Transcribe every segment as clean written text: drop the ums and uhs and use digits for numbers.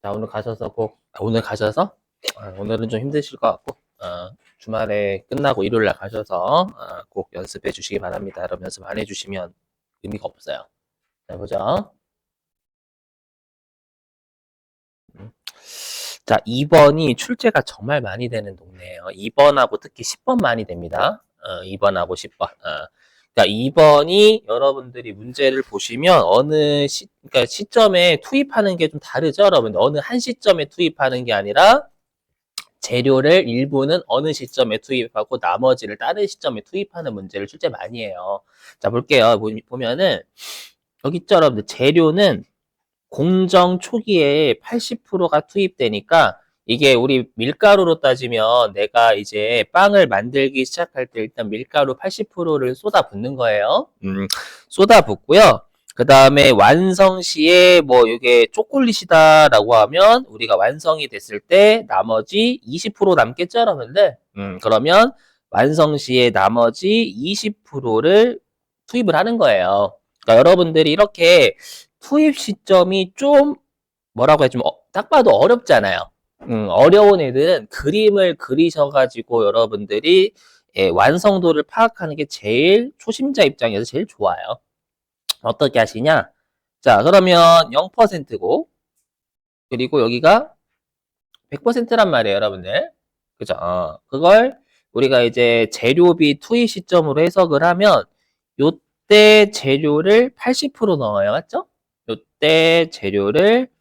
자, 오늘 가셔서, 오늘은 좀 힘드실 것 같고, 주말에 끝나고 일요일 날 가셔서, 꼭 연습해 주시기 바랍니다. 여러분 연습 안 해주시면 의미가 없어요. 자, 보죠. 음. 자, 2번이 출제가 정말 많이 되는 동네예요. 2번하고 특히 10번 많이 됩니다. 2번하고 10번. 그러니까 2번이 여러분들이 문제를 보시면 그러니까 시점에 투입하는 게 좀 다르죠, 여러분. 어느 한 시점에 투입하는 게 아니라 재료를 일부는 어느 시점에 투입하고 나머지를 다른 시점에 투입하는 문제를 출제 많이 해요. 자, 볼게요. 보면은 여기 있죠, 여러분들. 재료는 공정 초기에 80%가 투입되니까 이게 우리 밀가루로 따지면 내가 이제 빵을 만들기 시작할 때 일단 밀가루 80%를 쏟아붓는 거예요. 쏟아붓고요. 그 다음에 완성 시에 뭐 이게 초콜릿이다라고 하면 우리가 완성이 됐을 때 나머지 20% 남겠죠, 여러분들? 그러면 완성 시에 나머지 20%를 투입을 하는 거예요. 그러니까 여러분들이 이렇게 투입 시점이 좀 뭐라고 해좀 딱 봐도 어렵잖아요. 어려운 애들은 그림을 그리셔가지고 여러분들이 완성도를 파악하는 게 제일 초심자 입장에서 제일 좋아요. 어떻게 하시냐? 자, 그러면 0%고 그리고 여기가 100%란 말이에요, 여러분들. 그죠? 그걸 우리가 이제 재료비 투입 시점으로 해석을 하면 요때 재료를 80% 넣어요. 맞죠? 요때 재료를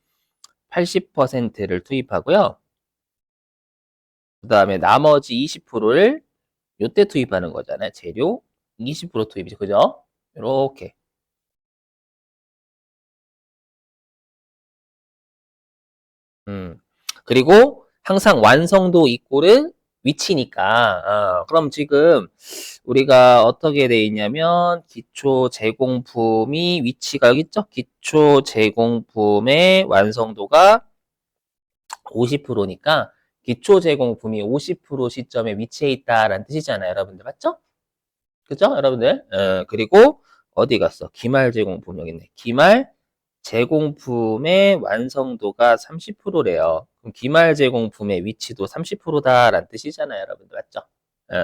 80%를 투입하고요. 그 다음에 나머지 20%를 요때 투입하는 거잖아요. 재료 20% 투입이죠. 그죠? 이렇게. 그리고 항상 완성도 이꼴은 위치니까. 그럼 지금 우리가 어떻게 돼 있냐면 기초 제공품이 위치가 여기 있죠? 기초 제공품의 완성도가 50%니까 기초 제공품이 50% 시점에 위치해 있다라는 뜻이잖아요, 여러분들. 맞죠? 그죠? 여러분들. 그리고 어디 갔어? 기말 제공품 여기 있네. 기말 제공품의 완성도가 30%래요. 그럼 기말 제공품의 위치도 30%다라는 뜻이잖아요, 여러분들. 맞죠?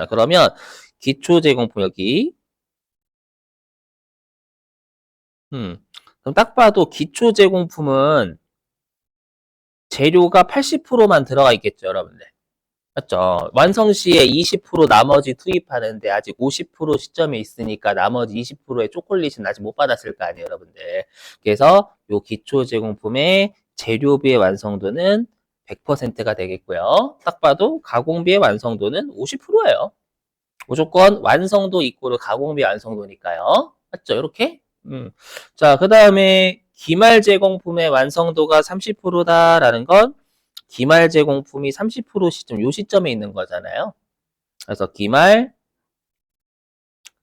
그러면 기초 제공품 여기. 그럼 딱 봐도 기초 제공품은 재료가 80%만 들어가 있겠죠, 여러분들. 맞죠? 완성 시에 20% 나머지 투입하는데 아직 50% 시점에 있으니까 나머지 20%의 초콜릿은 아직 못 받았을 거 아니에요, 여러분들. 그래서 요 기초 제공품의 재료비의 완성도는 100%가 되겠고요. 딱 봐도 가공비의 완성도는 50%예요. 무조건 완성도 이꼬르 가공비 완성도니까요. 맞죠? 이렇게? 자, 그 다음에 기말 제공품의 완성도가 30%다라는 건 기말 제공품이 30% 시점, 요 시점에 있는 거잖아요. 그래서 기말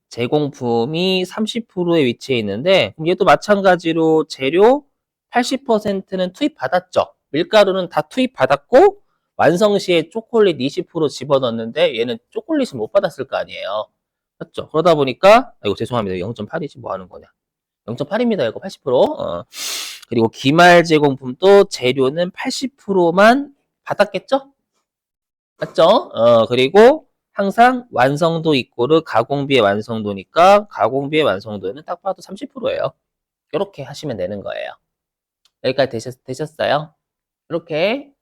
제공품이 30%에 위치해 있는데, 그럼 얘도 마찬가지로 재료 80%는 투입받았죠. 밀가루는 다 투입받았고, 완성 시에 초콜릿 20% 집어넣었는데, 얘는 초콜릿을 못 받았을 거 아니에요. 맞죠? 그러다 보니까, 아이고, 죄송합니다. 0.8이지, 뭐 하는 거냐. 0.8입니다. 이거 80%. 그리고 기말 제공품도 재료는 80%만 받았겠죠? 맞죠? 그리고 항상 완성도 이꼬르 가공비의 완성도니까 가공비의 완성도는 딱 봐도 30%예요. 이렇게 하시면 되는 거예요. 여기까지 되셨어요? 이렇게.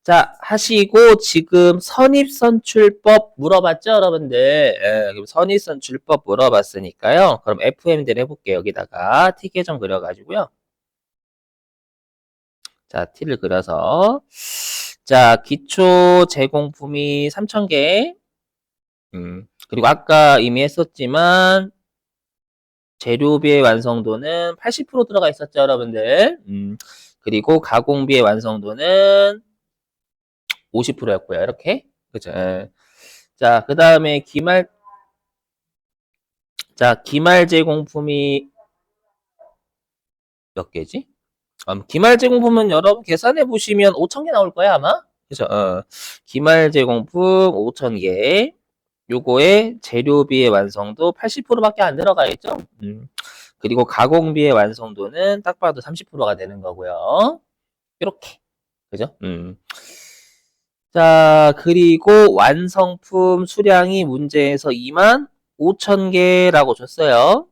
자, 하시고 지금 선입선출법 물어봤죠, 여러분들? 그럼 선입선출법 물어봤으니까요. 그럼 FM대로 해볼게요. 여기다가 T 계정 그려가지고요. 자, T를 그려서 자, 기초 제공품이 3,000개. 그리고 아까 이미 했었지만 재료비의 완성도는 80% 들어가 있었죠, 여러분들. 그리고 가공비의 완성도는 50%였고요. 이렇게. 그죠? 자, 그 다음에 기말 제공품이 몇 개지? 기말 제공품은 여러분 계산해 보시면 5,000개 나올 거야, 아마. 그죠? 기말 제공품 5,000개. 요거의 재료비의 완성도 80%밖에 안 들어가 있죠? 그리고 가공비의 완성도는 딱 봐도 30%가 되는 거고요. 이렇게. 그죠? 자, 그리고 완성품 수량이 문제에서 25,000개라고 줬어요.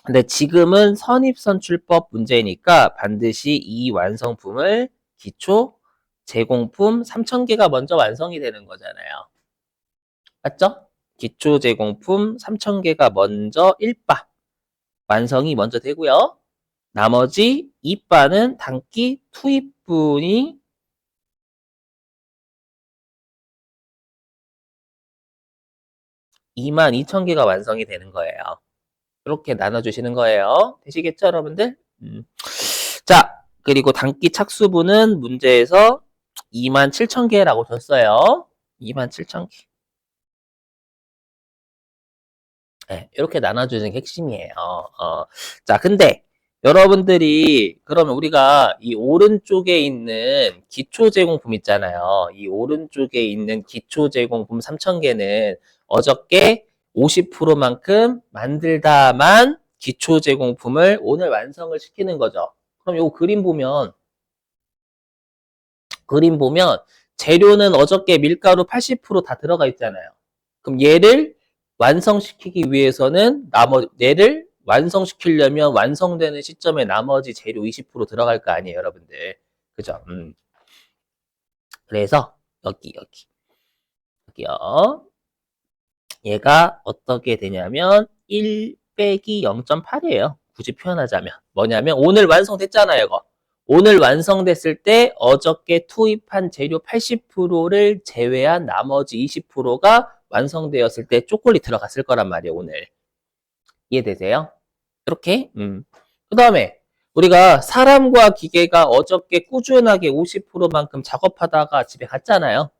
근데 지금은 선입선출법 문제니까 반드시 이 완성품을 기초 제공품 3,000개가 먼저 완성이 되는 거잖아요. 맞죠? 기초 제공품 3,000개가 먼저 1바 완성이 먼저 되고요. 나머지 2바는 단기 투입분이 22,000개가 완성이 되는 거예요. 이렇게 나눠주시는 거예요. 되시겠죠, 여러분들? 자, 그리고 단기 착수분은 문제에서 27,000개라고 줬어요. 27,000개. 네, 이렇게 나눠주는 게 핵심이에요. 자, 근데 여러분들이 그러면 우리가 이 오른쪽에 있는 기초 제공품 있잖아요. 이 오른쪽에 있는 기초 제공품 3,000개는 어저께 50%만큼 만들다만 기초 제공품을 오늘 완성을 시키는 거죠. 그럼 요 그림 보면 재료는 어저께 밀가루 80%다 들어가 있잖아요. 그럼 얘를 완성시키기 위해서는 얘를 완성시키려면 완성되는 시점에 나머지 재료 20% 들어갈 거 아니에요, 여러분들. 그죠? 그래서 여기요. 얘가 어떻게 되냐면 1 빼기 0.8이에요. 굳이 표현하자면. 뭐냐면 오늘 완성됐잖아요, 이거. 오늘 완성됐을 때 어저께 투입한 재료 80%를 제외한 나머지 20%가 완성되었을 때 초콜릿 들어갔을 거란 말이에요, 오늘. 이해되세요? 이렇게. 그 다음에 우리가 사람과 기계가 어저께 꾸준하게 50%만큼 작업하다가 집에 갔잖아요.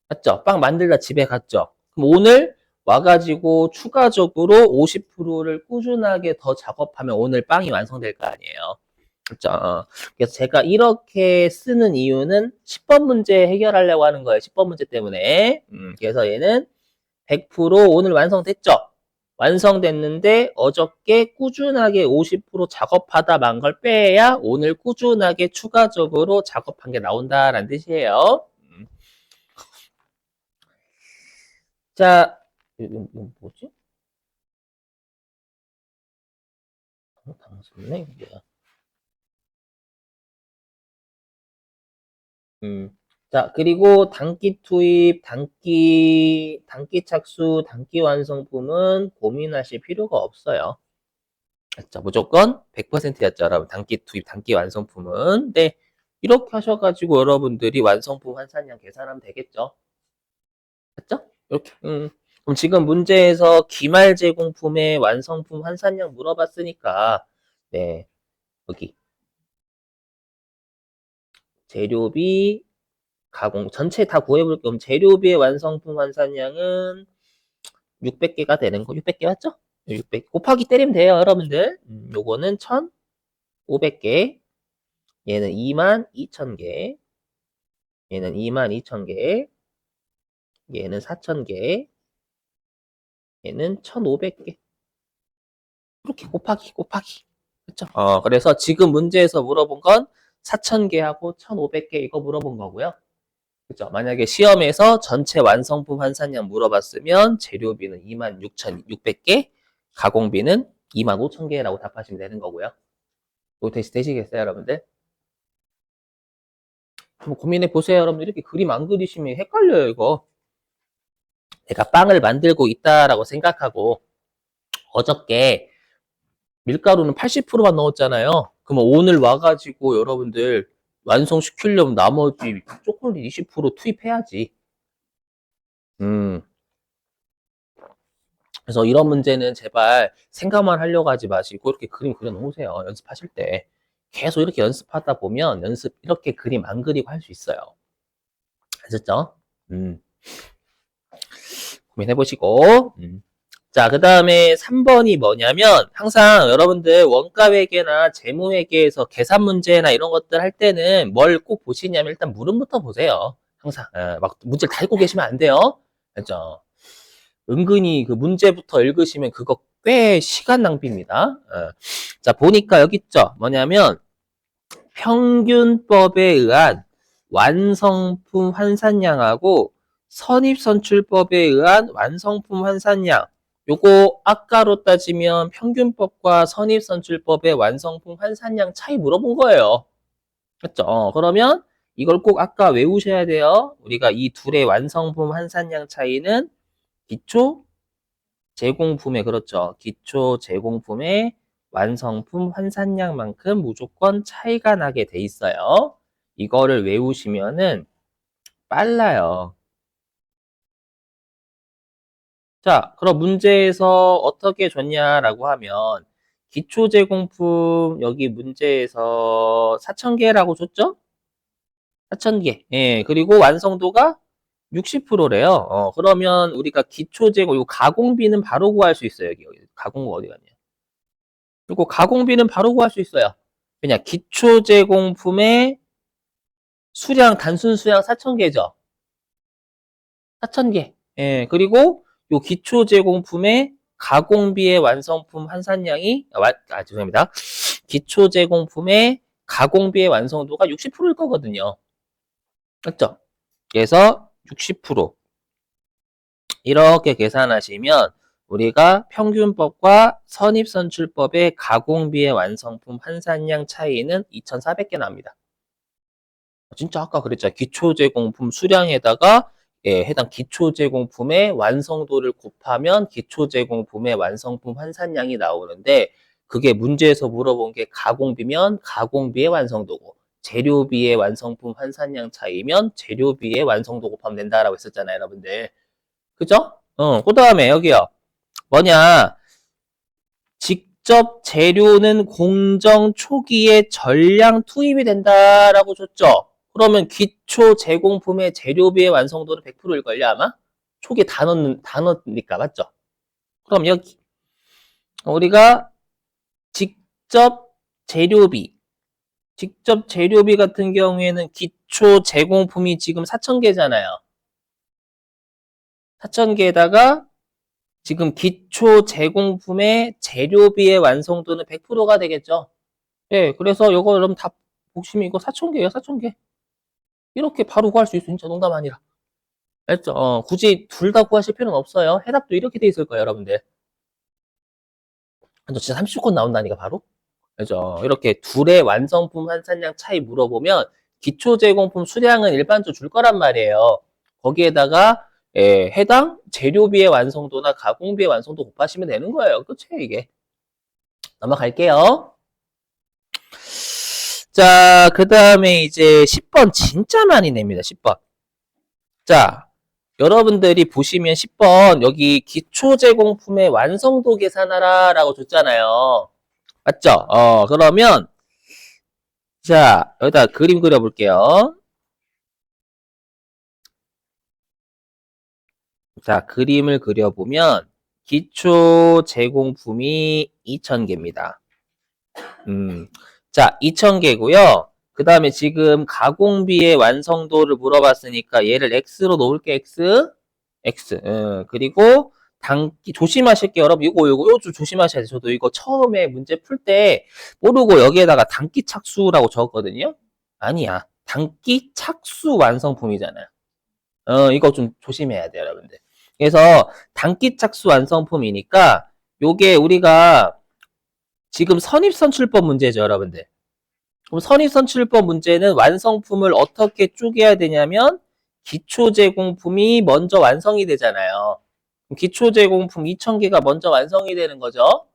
맞죠? 빵 만들다 집에 갔죠? 그럼 오늘 와가지고 추가적으로 50%를 꾸준하게 더 작업하면 오늘 빵이 완성될 거 아니에요. 그렇죠? 그래서 제가 이렇게 쓰는 이유는 10번 문제 해결하려고 하는 거예요. 10번 문제 때문에. 그래서 얘는 100% 오늘 완성됐죠? 완성됐는데 어저께 꾸준하게 50% 작업하다 만 걸 빼야 오늘 꾸준하게 추가적으로 작업한 게 나온다라는 뜻이에요. 자, 이거 뭐지? 당수네? 뭐야? 자, 그리고 단기 투입, 단기 착수, 단기 완성품은 고민하실 필요가 없어요. 자, 무조건 100%였죠, 여러분. 단기 투입, 단기 완성품은. 네, 이렇게 하셔가지고 여러분들이 완성품 환산량 계산하면 되겠죠. 맞죠? 이렇게. 그럼 지금 문제에서 기말 제공품의 완성품 환산량 물어봤으니까, 네, 여기. 재료비, 가공 전체 다 구해볼 겸 재료비의 완성품 환산량은 600개가 되는 거 600개 맞죠? 600 곱하기 때리면 돼요 여러분들. 요거는 1500개, 얘는 22,000개, 얘는 22,000개, 얘는 4,000개, 얘는 1,500개. 이렇게 곱하기 그렇죠? 그래서 지금 문제에서 물어본 건 4,000개하고 1,500개 이거 물어본 거고요. 그죠? 만약에 시험에서 전체 완성품 환산량 물어봤으면 재료비는 26,600개, 가공비는 25,000개라고 답하시면 되는 거고요. 이거 되시겠어요, 여러분들? 한번 고민해 보세요, 여러분들. 이렇게 그림 안 그리시면 헷갈려요, 이거. 내가 빵을 만들고 있다라고 생각하고 어저께 밀가루는 80%만 넣었잖아요. 그러면 오늘 와가지고 여러분들 완성시키려면 나머지 초콜릿 20% 투입해야지. 음. 그래서 이런 문제는 제발 생각만 하려고 하지 마시고 이렇게 그림 그려 놓으세요. 연습하실 때. 계속 이렇게 연습하다 보면 이렇게 그림 안 그리고 할 수 있어요. 아셨죠? 고민해 보시고. 자, 그 다음에 3번이 뭐냐면 항상 여러분들 원가회계나 재무회계에서 계산 문제나 이런 것들 할 때는 뭘 꼭 보시냐면 일단 물음부터 보세요. 항상 막 문제를 다 읽고 계시면 안 돼요. 그죠? 은근히 그 문제부터 읽으시면 그거 꽤 시간 낭비입니다. 자, 보니까 여기 있죠. 뭐냐면 평균법에 의한 완성품 환산량하고 선입선출법에 의한 완성품 환산량. 요거 아까로 따지면 평균법과 선입선출법의 완성품 환산량 차이 물어본 거예요. 그렇죠? 그러면 이걸 꼭 아까 외우셔야 돼요. 우리가 이 둘의 완성품 환산량 차이는 기초 제공품의, 그렇죠, 기초 제공품의 완성품 환산량만큼 무조건 차이가 나게 돼 있어요. 이거를 외우시면은 빨라요. 자, 그럼 문제에서 어떻게 줬냐라고 하면 기초 제공품 여기 문제에서 4,000개라고 줬죠? 4,000개. 예, 그리고 완성도가 60%래요. 그러면 우리가 기초 제공, 요 가공비는 바로 구할 수 있어요. 여기 가공비 어디 갔냐? 그리고 가공비는 바로 구할 수 있어요. 그냥 기초 제공품의 수량, 단순 수량 4,000개죠. 4,000개. 예, 그리고 요 기초 제공품의 가공비의 완성품 환산량이, 죄송합니다. 기초 제공품의 가공비의 완성도가 60%일 거거든요. 맞죠? 그래서 60%. 이렇게 계산하시면 우리가 평균법과 선입선출법의 가공비의 완성품 환산량 차이는 2,400개 납니다. 진짜 아까 그랬잖아요. 기초제공품 수량에다가 해당 기초제공품의 완성도를 곱하면 기초제공품의 완성품 환산량이 나오는데, 그게 문제에서 물어본 게 가공비면 가공비의 완성도고 재료비의 완성품 환산량 차이면 재료비의 완성도 곱하면 된다라고 했었잖아요, 여러분들. 그죠? 그 다음에 여기요. 뭐냐? 직접 재료는 공정 초기에 전량 투입이 된다라고 줬죠. 그러면 기초 제공품의 재료비의 완성도는 100%일걸요, 아마? 초기에 다 넣으니까, 맞죠? 그럼 여기, 우리가 직접 재료비, 직접 재료비 같은 경우에는 기초 제공품이 지금 4,000개잖아요. 4,000개에다가 지금 기초 제공품의 재료비의 완성도는 100%가 되겠죠. 예, 그래서 이거 여러분 다 보시면 이거 4,000개예요, 4,000개. 이렇게 바로 구할 수 있어요. 진짜 농담 아니라. 알죠? 굳이 둘 다 구하실 필요는 없어요. 해답도 이렇게 돼 있을 거예요, 여러분들. 진짜 30권 나온다니까, 바로. 그죠? 이렇게 둘의 완성품 환산량 차이 물어보면 기초 제공품 수량은 일반적으로 줄 거란 말이에요. 거기에다가 해당 재료비의 완성도나 가공비의 완성도 곱하시면 되는 거예요. 그쵸, 이게. 넘어갈게요. 자, 그 다음에 이제 10번 진짜 많이 냅니다. 10번. 자, 여러분들이 보시면 10번 여기 기초 제공품의 완성도 계산하라 라고 줬잖아요. 맞죠? 그러면 자, 여기다 그림 그려볼게요. 자, 그림을 그려보면 기초 제공품이 2,000개입니다. 자, 2,000개고요. 그 다음에 지금 가공비의 완성도를 물어봤으니까 얘를 X로 놓을게, X. X. 그리고 단기, 조심하실 게 여러분, 이거 좀 조심하셔야 돼요. 저도 이거 처음에 문제 풀 때 모르고 여기에다가 단기 착수라고 적었거든요. 아니야. 단기 착수 완성품이잖아요. 이거 좀 조심해야 돼요, 여러분들. 그래서 단기 착수 완성품이니까 요게 우리가 지금 선입선출법 문제죠, 여러분들. 그럼 선입선출법 문제는 완성품을 어떻게 쪼개야 되냐면 기초 제공품이 먼저 완성이 되잖아요. 기초 제공품 2,000개가 먼저 완성이 되는 거죠.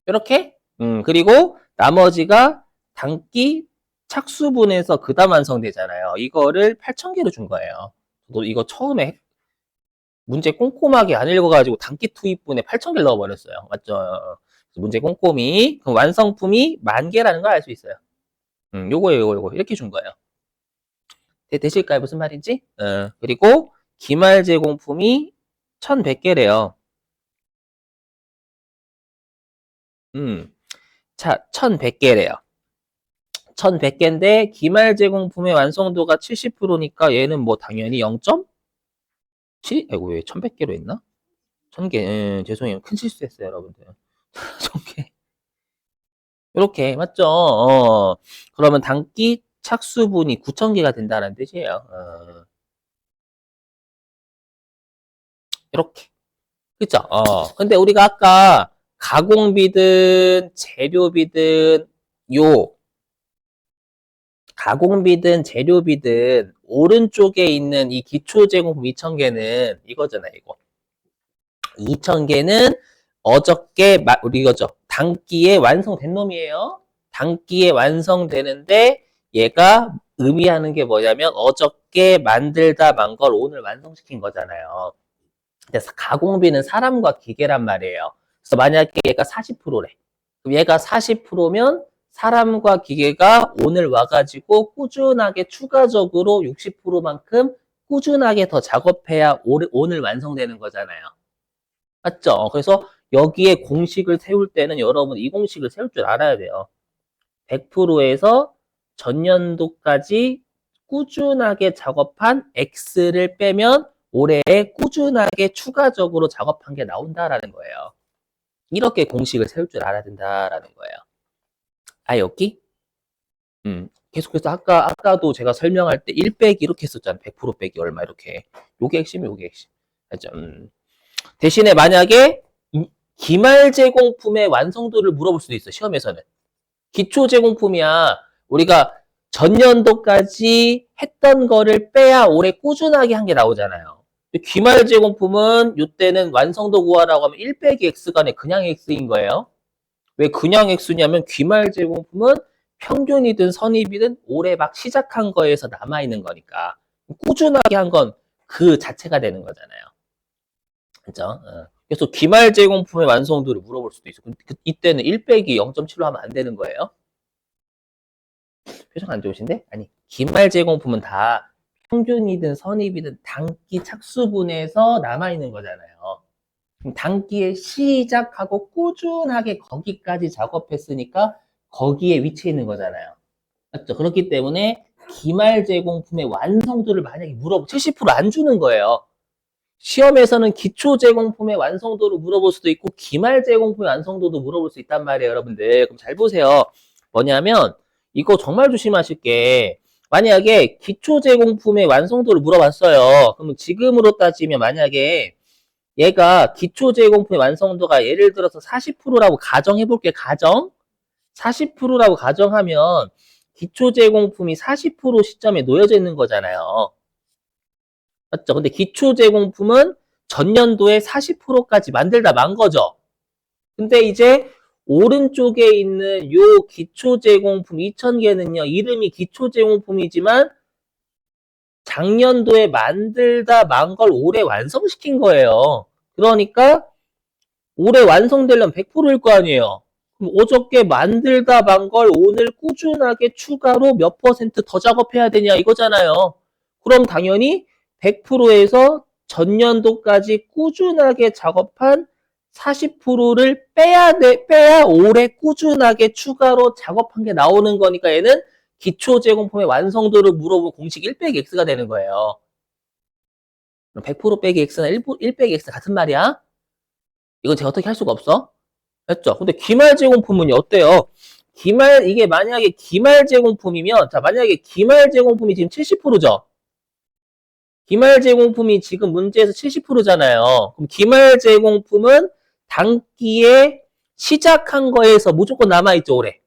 이렇게. 그리고 나머지가 단기 착수분에서 그다음 완성되잖아요. 이거를 8,000개로 준 거예요. 저도 이거 처음에 문제 꼼꼼하게 안 읽어가지고 단기 투입분에 8,000개를 넣어버렸어요. 맞죠? 문제 꼼꼼히. 그럼 완성품이 10,000개라는 걸 알 수 있어요. 요거. 이렇게 준 거예요. 되실까요? 무슨 말인지? 그리고 기말 제공품이 1,100개래요. 자, 1,100개래요. 1,100개인데 기말 제공품의 완성도가 70%니까 얘는 뭐 당연히 0.7? 아이고, 왜 1,100개로 했나? 1000개. 죄송해요. 큰 실수했어요, 여러분들. 1000개. 이렇게 맞죠? 그러면 단기 착수분이 9000개가 된다는 뜻이에요. 이렇게. 그죠? 근데 우리가 아까 가공비든 재료비든 요 가공비든 재료비든 오른쪽에 있는 이 기초제공품 2000개는 이거잖아요, 이거. 2000개는 어저께 우리 이거죠. 단기에 완성된 놈이에요. 단기에 완성되는데 얘가 의미하는 게 뭐냐면 어저께 만들다 만 걸 오늘 완성시킨 거잖아요. 그래서 가공비는 사람과 기계란 말이에요. 그래서 만약에 얘가 40%래. 그럼 얘가 40%면 사람과 기계가 오늘 와가지고 꾸준하게 추가적으로 60%만큼 꾸준하게 더 작업해야 오늘 완성되는 거잖아요. 맞죠? 그래서 여기에 공식을 세울 때는 여러분 이 공식을 세울 줄 알아야 돼요. 100%에서 전년도까지 꾸준하게 작업한 X를 빼면 올해에 꾸준하게 추가적으로 작업한 게 나온다라는 거예요. 이렇게 공식을 세울 줄 알아야 된다라는 거예요. 아, 여기? 계속해서 아까도 제가 설명할 때 1 빼기 이렇게 했었잖아요. 100% 빼기 얼마 이렇게. 요게 핵심이 요게 핵심. 알죠? 대신에 만약에 기말 제공품의 완성도를 물어볼 수도 있어, 시험에서는. 기초 제공품이야. 우리가 전년도까지 했던 거를 빼야 올해 꾸준하게 한 게 나오잖아요. 기말 제공품은 이때는 완성도 구하라고 하면 1 빼기 X간에 그냥 X인 거예요. 왜 그냥 X냐면 기말 제공품은 평균이든 선입이든 올해 막 시작한 거에서 남아있는 거니까. 꾸준하게 한 건 그 자체가 되는 거잖아요. 그죠? 그래서 기말 제공품의 완성도를 물어볼 수도 있어. 이때는 1 빼기 0.7로 하면 안 되는 거예요. 표정 안 좋으신데? 아니, 기말 제공품은 다 평균이든 선입이든 단기 착수분에서 남아있는 거잖아요. 단기에 시작하고 꾸준하게 거기까지 작업했으니까 거기에 위치해 있는 거잖아요. 맞죠? 그렇기 때문에 기말 제공품의 완성도를 만약에 70%안 주는 거예요. 시험에서는 기초 제공품의 완성도를 물어볼 수도 있고 기말 제공품의 완성도도 물어볼 수 있단 말이에요, 여러분들. 그럼 잘 보세요. 뭐냐면 이거 정말 조심하실 게 만약에 기초 제공품의 완성도를 물어봤어요. 그러면 지금으로 따지면 만약에 얘가 기초 제공품의 완성도가 예를 들어서 40%라고 가정해 볼게요. 가정. 40%라고 가정하면 기초 제공품이 40% 시점에 놓여져 있는 거잖아요. 맞죠? 근데 기초 제공품은 전년도에 40%까지 만들다 만 거죠. 근데 이제 오른쪽에 있는 요 기초 제공품 2000개는요. 이름이 기초 제공품이지만 작년도에 만들다 만 걸 올해 완성시킨 거예요. 그러니까 올해 완성되려면 100%일 거 아니에요. 그럼 어저께 만들다 만 걸 오늘 꾸준하게 추가로 몇 퍼센트 더 작업해야 되냐 이거잖아요. 그럼 당연히 100%에서 전년도까지 꾸준하게 작업한 40%를 빼야 올해 꾸준하게 추가로 작업한 게 나오는 거니까 얘는 기초 제공품의 완성도를 물어보면 공식 1 빼기 X가 되는 거예요. 100% 빼기 X나 1 빼기 X 같은 말이야? 이건 제가 어떻게 할 수가 없어? 했죠. 근데 기말 제공품은 어때요? 이게 만약에 기말 제공품이면, 자, 만약에 기말 제공품이 지금 70%죠? 기말 제공품이 지금 문제에서 70%잖아요. 그럼 기말 제공품은 단기에 시작한 거에서 무조건 남아있죠, 올해.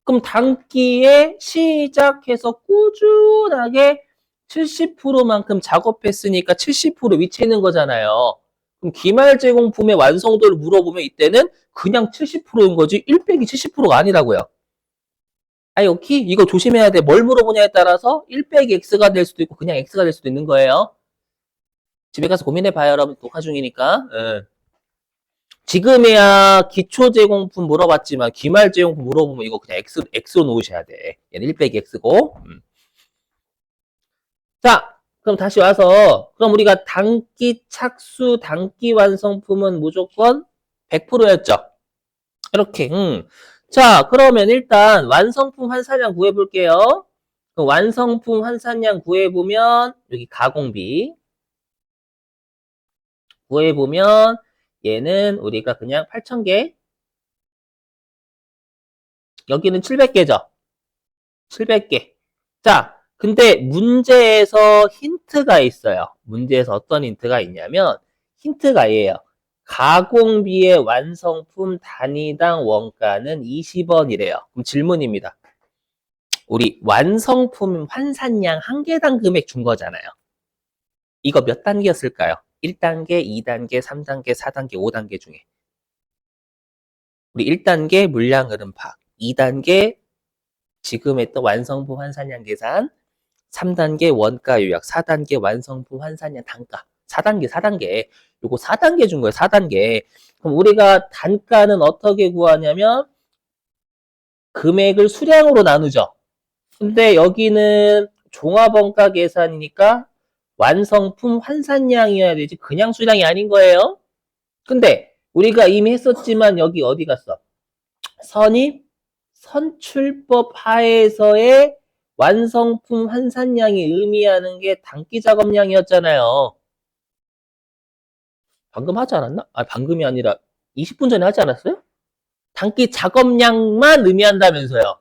그럼 단기에 시작해서 꾸준하게 70%만큼 작업했으니까 70% 위치해 있는 거잖아요. 그럼 기말 제공품의 완성도를 물어보면 이때는 그냥 70%인 거지 1 빼기 70%가 아니라고요. 아, 여기 이거 조심해야 돼. 뭘 물어보냐에 따라서 1 빼기 X가 될 수도 있고 그냥 X가 될 수도 있는 거예요. 집에 가서 고민해봐요, 여러분. 녹화 중이니까. 지금이야 기초 제공품 물어봤지만 기말 제공품 물어보면 이거 그냥 X로 놓으셔야 돼. 얘는 1 빼기 X고. 자, 그럼 다시 와서 그럼 우리가 단기 착수, 단기 완성품은 무조건 100%였죠. 이렇게. 자, 그러면 일단 완성품 환산량 구해볼게요. 완성품 환산량 구해보면 여기 가공비 구해보면 얘는 우리가 그냥 8,000개. 여기는 700개죠. 700개. 자, 근데 문제에서 힌트가 있어요. 문제에서 어떤 힌트가 있냐면 힌트가 얘예요. 가공비의 완성품 단위당 원가는 20원이래요. 그럼 질문입니다. 우리 완성품 환산량 한 개당 금액 준 거잖아요. 이거 몇 단계였을까요? 1단계, 2단계, 3단계, 4단계, 5단계 중에. 우리 1단계 물량 흐름 파악, 2단계 지금 했던 완성품 환산량 계산, 3단계 원가 요약, 4단계 완성품 환산량 단가. 4단계. 요거 4단계 준 거예요, 4단계. 그럼 우리가 단가는 어떻게 구하냐면 금액을 수량으로 나누죠. 근데 여기는 종합원가 계산이니까 완성품 환산량이어야 되지 그냥 수량이 아닌 거예요. 근데 우리가 이미 했었지만 여기 어디 갔어? 선입 선출법 하에서의 완성품 환산량이 의미하는 게 단기 작업량이었잖아요. 방금 하지 않았나? 아, 방금이 아니라 20분 전에 하지 않았어요? 단기 작업량만 의미한다면서요.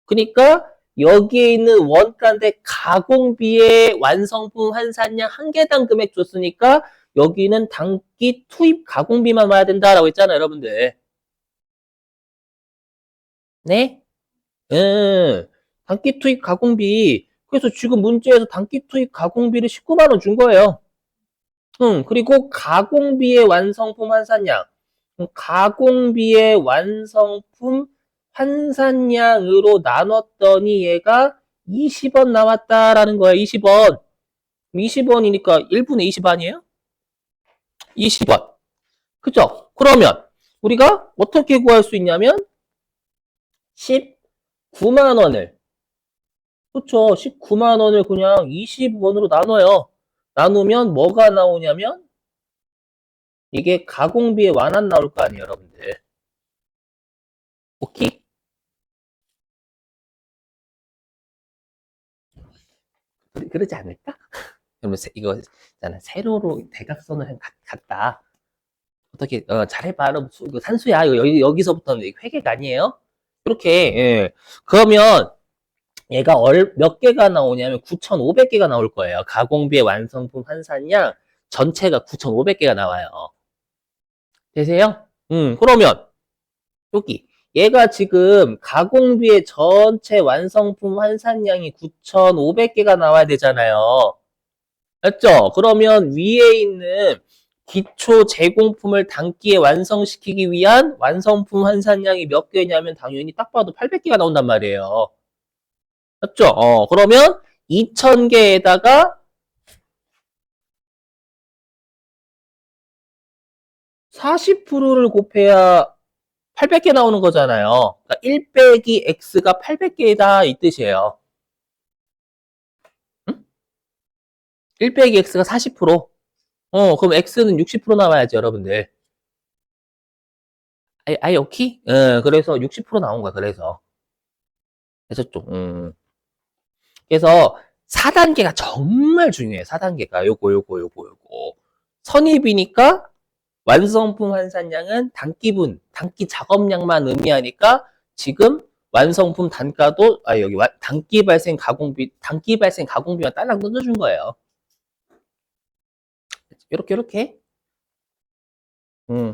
그러니까 여기에 있는 원가인데 가공비의 완성품 환산량 한 개당 금액 줬으니까 여기는 단기 투입 가공비만 와야 된다라고 했잖아요, 여러분들. 네? 단기 투입 가공비. 그래서 지금 문제에서 단기 투입 가공비를 19만 원 준 거예요. 그리고 가공비의 완성품 환산량. 가공비의 완성품 환산량으로 나눴더니 얘가 20원 나왔다라는 거예요. 20원. 20원이니까 1분의 20 아니에요? 20원. 그죠? 그러면 우리가 어떻게 구할 수 있냐면 19만 원을 그쵸? 19만 원을 그냥 20원으로 나눠요. 나누면 뭐가 나오냐면 이게 가공비의 완환 나올 거 아니에요, 여러분들. 오케이? 그러지 않을까? 그러면 이거 있잖아. 세로로 대각선을 갔다. 어떻게 잘해봐. 이거 산수야. 이거 여기서부터는 회계가 아니에요. 이렇게 그러면 얘가 몇 개가 나오냐면 9,500개가 나올 거예요. 가공비의 완성품 환산량 전체가 9,500개가 나와요. 되세요? 그러면 여기 얘가 지금 가공비의 전체 완성품 환산량이 9,500개가 나와야 되잖아요. 맞죠? 그러면 위에 있는 기초 제공품을 단기에 완성시키기 위한 완성품 환산량이 몇 개냐면 당연히 딱 봐도 800개가 나온단 말이에요. 맞죠? 그러면 2,000개에다가 40%를 곱해야 800개 나오는 거잖아요. 그러니까 1 빼기 x가 800개다 이 뜻이에요. 응? 1 빼기 x가 40%. 그럼 x는 60% 나와야지, 여러분들. 아이, 오케이? 그래서 60% 나온 거야, 그래서. 됐었죠? 그래서 4단계가 정말 중요해, 4단계가. 요거. 선입이니까 완성품 환산량은 단기 작업량만 의미하니까 지금 완성품 단가도, 여기 단기 발생 가공비만 딸랑 던져준 거예요. 이렇게. 음.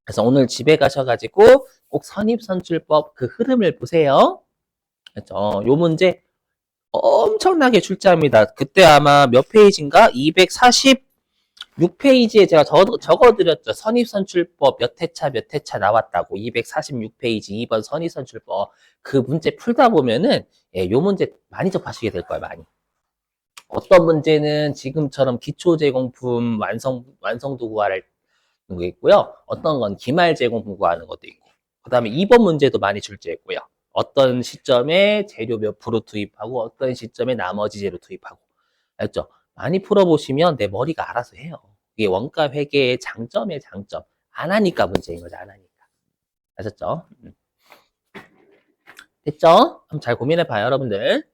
그래서 오늘 집에 가셔가지고 꼭 선입선출법 그 흐름을 보세요. 그렇죠? 요 문제 엄청나게 출제합니다. 그때 아마 몇 페이지인가? 246페이지에 제가 적어드렸죠. 선입선출법 몇 회차 나왔다고. 246페이지 2번 선입선출법. 그 문제 풀다 보면은 요 문제 많이 접하시게 될 거예요. 많이. 어떤 문제는 지금처럼 기초 제공품 완성도 구하를 게 있고요. 어떤 건 기말 제공 구하는 것도 있고. 그 다음에 2번 문제도 많이 출제했고요. 어떤 시점에 재료 몇 프로 투입하고 어떤 시점에 나머지 재료 투입하고. 알죠? 많이 풀어보시면 내 머리가 알아서 해요. 이게 원가 회계의 장점의 장점. 안 하니까 문제인 거죠. 안 하니까. 아셨죠? 됐죠? 한번 잘 고민해봐요, 여러분들.